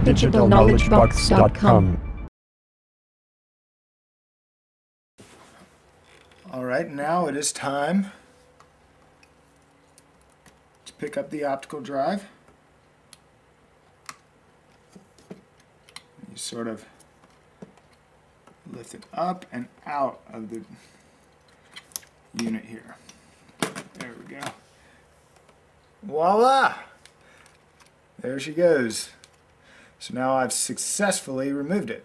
DigitalKnowledgeBox.com. All right, now it is time to pick up the optical drive. You sort of lift it up and out of the unit here. There we go. Voila! There she goes. So now I've successfully removed it.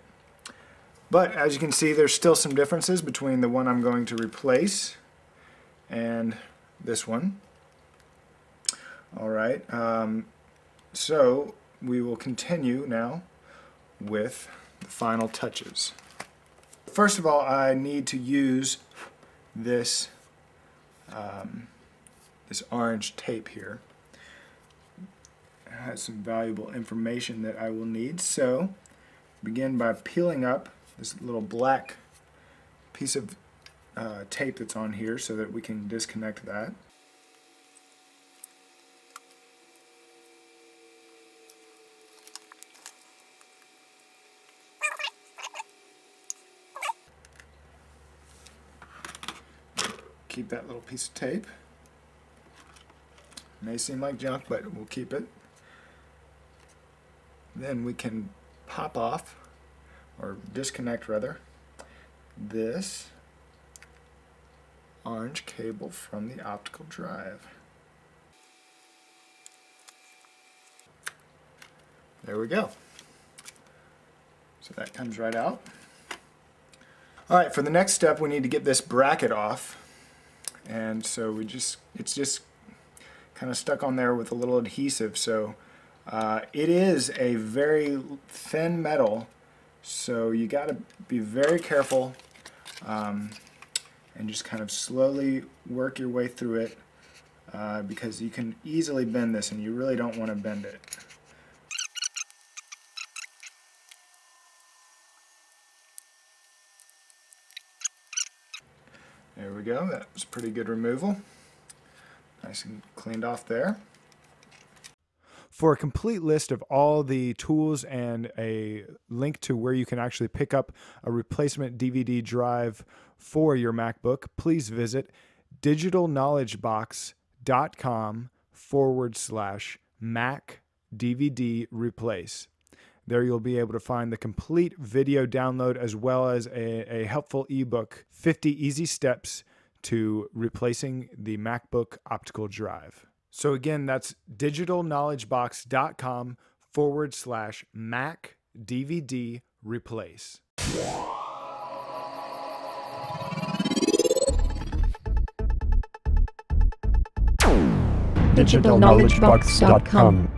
But as you can see, there's still some differences between the one I'm going to replace and this one. All right, so we will continue now with the final touches. First of all, I need to use this this orange tape here. It has some valuable information that I will need. So begin by peeling up this little black piece of tape that's on here so that we can disconnect that. Keep that little piece of tape. May seem like junk, but we'll keep it. Then we can pop off, or disconnect rather, this orange cable from the optical drive. There we go. So that comes right out. Alright, for the next step we need to get this bracket off. And so it's just kind of stuck on there with a little adhesive. So it is a very thin metal, so you got to be very careful and just kind of slowly work your way through it because you can easily bend this and you really don't want to bend it. There we go, that was pretty good removal. Nice and cleaned off there. For a complete list of all the tools and a link to where you can actually pick up a replacement DVD drive for your MacBook, please visit digitalknowledgebox.com/Mac DVD replace. There you'll be able to find the complete video download as well as a helpful ebook, 50 Easy Steps to Replacing the MacBook Optical Drive. So again, that's digitalknowledgebox.com/Mac DVD replace. DigitalKnowledgeBox.com.